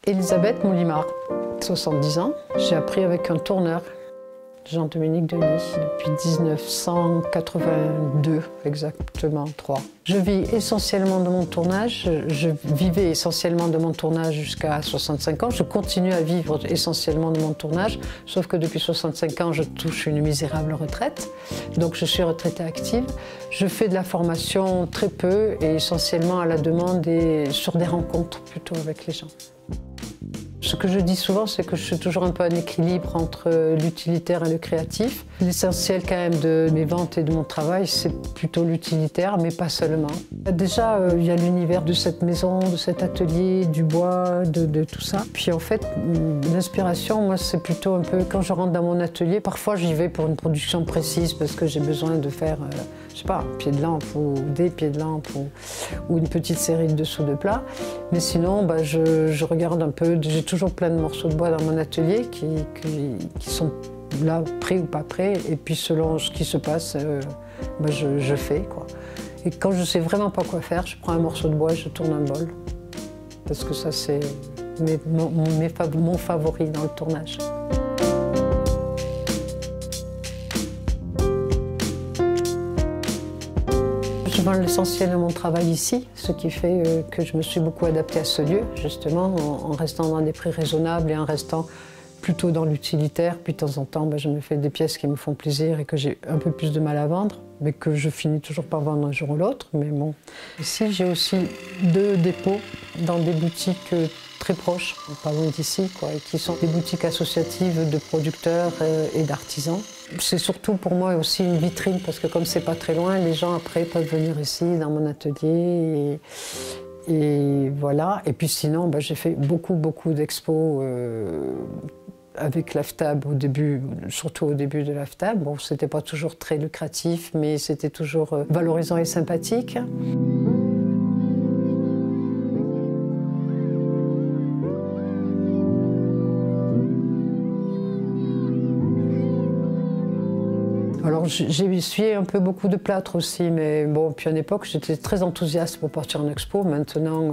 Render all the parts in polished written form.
Elisabeth Moulimard, 70 ans. J'ai appris avec un tourneur, Jean-Dominique Denis, depuis 1982, exactement 3. Je vis essentiellement de mon tournage, je vivais essentiellement de mon tournage jusqu'à 65 ans. Je continue à vivre essentiellement de mon tournage, sauf que depuis 65 ans, je touche une misérable retraite. Donc je suis retraitée active. Je fais de la formation très peu et essentiellement à la demande et sur des rencontres plutôt avec les gens. Ce que je dis souvent, c'est que je suis toujours un peu en équilibre entre l'utilitaire et le créatif. L'essentiel quand même de mes ventes et de mon travail, c'est plutôt l'utilitaire, mais pas seulement. Déjà, il y a l'univers de cette maison, de cet atelier, du bois, de tout ça. Puis en fait, l'inspiration, moi, c'est plutôt un peu quand je rentre dans mon atelier. Parfois, j'y vais pour une production précise parce que j'ai besoin de faire, je sais pas, un pied de lampe ou des pieds de lampe ou une petite série de dessous de plat. Mais sinon, je regarde un peu. J'ai toujours plein de morceaux de bois dans mon atelier qui sont là, prêts ou pas prêts. Et puis selon ce qui se passe, je fais, quoi. Et quand je sais vraiment pas quoi faire, je prends un morceau de bois et je tourne un bol. Parce que ça, c'est mon favori dans le tournage. Je vends l'essentiel de mon travail ici, ce qui fait que je me suis beaucoup adaptée à ce lieu, justement, en restant dans des prix raisonnables et en restant plutôt dans l'utilitaire. Puis de temps en temps, je me fais des pièces qui me font plaisir et que j'ai un peu plus de mal à vendre, mais que je finis toujours par vendre un jour ou l'autre. Mais bon. Ici, j'ai aussi 2 dépôts dans des boutiques très proches, pas loin d'ici, et qui sont des boutiques associatives de producteurs et d'artisans. C'est surtout pour moi aussi une vitrine, parce que comme c'est pas très loin, les gens après peuvent venir ici dans mon atelier et voilà. Et puis sinon, j'ai fait beaucoup d'expos avec l'AFTAB au début, surtout au début de l'AFTAB. Bon, c'était pas toujours très lucratif, mais c'était toujours valorisant et sympathique. Alors j'ai essuyé un peu beaucoup de plâtre aussi, mais bon, puis à une époque j'étais très enthousiaste pour partir en expo. Maintenant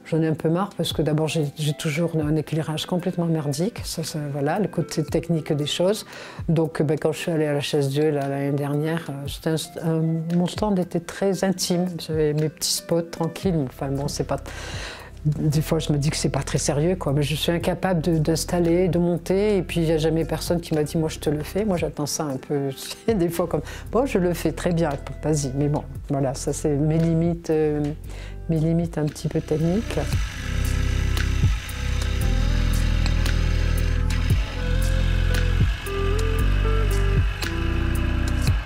j'en ai un peu marre parce que d'abord j'ai toujours un éclairage complètement merdique, ça voilà, le côté technique des choses. Donc quand je suis allée à la Chaise-Dieu l'année dernière, mon stand était très intime, j'avais mes petits spots tranquilles, enfin bon, c'est pas... Des fois, je me dis que c'est pas très sérieux, quoi. Mais je suis incapable d'installer, de monter, et puis il n'y a jamais personne qui m'a dit « moi, je te le fais ». Moi, j'attends ça un peu, des fois comme « bon, je le fais très bien, vas-y ». Mais bon, voilà, ça c'est mes limites un petit peu techniques.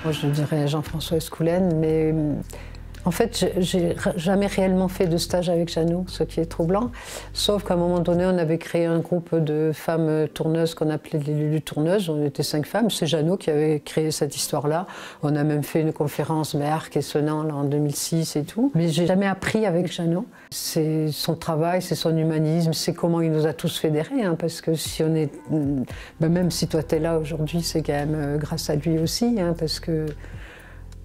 Moi, je dirais Jean-François Escoulène, mais... En fait, j'ai jamais réellement fait de stage avec Jeannot, ce qui est troublant. Sauf qu'à un moment donné, on avait créé un groupe de femmes tourneuses qu'on appelait les Lulu Tourneuses. On était 5 femmes. C'est Jeannot qui avait créé cette histoire-là. On a même fait une conférence Arc et Sonnant là, en 2006 et tout. Mais j'ai jamais appris avec Jeannot. C'est son travail, c'est son humanisme, c'est comment il nous a tous fédérés. Hein, parce que si on est... même si toi t'es là aujourd'hui, c'est quand même grâce à lui aussi. Hein, parce que...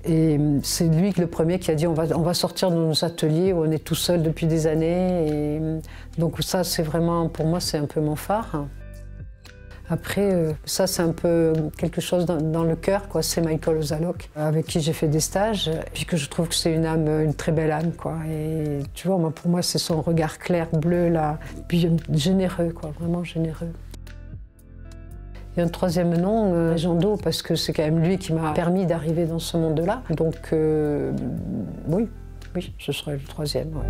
Et c'est lui le premier qui a dit on va sortir de nos ateliers où on est tout seul depuis des années. Et donc ça, c'est vraiment, pour moi, c'est un peu mon phare. Après, ça, c'est un peu quelque chose dans le cœur, quoi. C'est Michael Ozalok, avec qui j'ai fait des stages, et puis que je trouve que c'est une très belle âme, quoi. Et tu vois, pour moi, c'est son regard clair, bleu, là, puis généreux, quoi, vraiment généreux. Et un troisième nom, Jean Do, parce que c'est quand même lui qui m'a permis d'arriver dans ce monde-là. Donc, oui, ce serait le troisième. Ouais.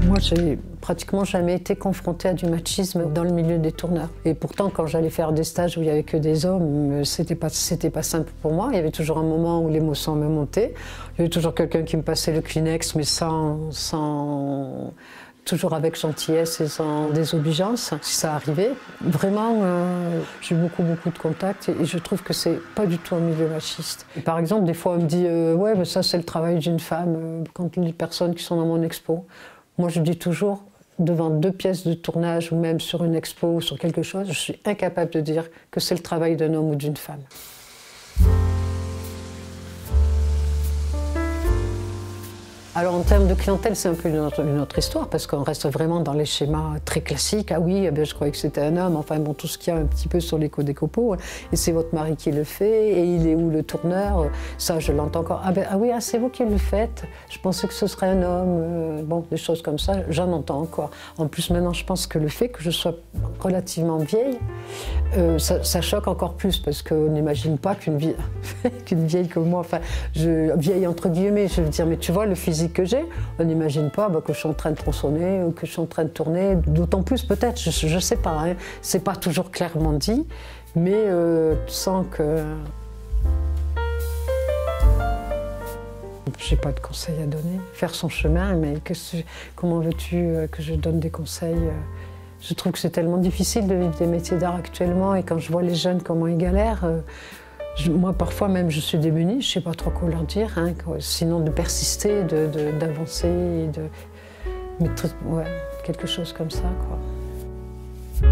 Moi, j'ai pratiquement jamais été confrontée à du machisme dans le milieu des tourneurs. Et pourtant, quand j'allais faire des stages où il n'y avait que des hommes, c'était pas simple pour moi. Il y avait toujours un moment où l'émotion me montait. Il y avait toujours quelqu'un qui me passait le Kleenex, mais toujours avec gentillesse et sans désobligeance, si ça arrivait. Vraiment, j'ai eu beaucoup de contacts et je trouve que c'est pas du tout un milieu machiste. Et par exemple, des fois, on me dit ouais, mais ça, c'est le travail d'une femme, quand les personnes qui sont dans mon expo. Moi, je dis toujours, devant 2 pièces de tournage ou même sur une expo ou sur quelque chose, je suis incapable de dire que c'est le travail d'un homme ou d'une femme. Alors en termes de clientèle, c'est un peu une autre histoire, parce qu'on reste vraiment dans les schémas très classiques. Ah oui, eh bien, je croyais que c'était un homme, enfin bon, tout ce qu'il y a un petit peu sur l'écho des copeaux. Et c'est votre mari qui le fait, et il est où le tourneur? Ça, je l'entends encore. Ah, ben, ah oui, ah, c'est vous qui le faites? Je pensais que ce serait un homme. Bon, des choses comme ça, j'en entends encore. En plus, maintenant, je pense que le fait que je sois relativement vieille, ça choque encore plus, parce qu'on n'imagine pas qu'une vieille comme moi, enfin, vieille entre guillemets, je veux dire, mais tu vois, le physique que j'ai, on n'imagine pas que je suis en train de tronçonner ou que je suis en train de tourner, d'autant plus peut-être, je sais pas, hein, c'est pas toujours clairement dit, mais tu sens que... J'ai pas de conseils à donner, faire son chemin, mais comment veux-tu que je donne des conseils? Je trouve que c'est tellement difficile de vivre des métiers d'art actuellement, et quand je vois les jeunes comment ils galèrent, moi, parfois même, je suis démunie, je ne sais pas trop quoi leur dire, hein, sinon de persister, d'avancer, ouais, quelque chose comme ça, quoi.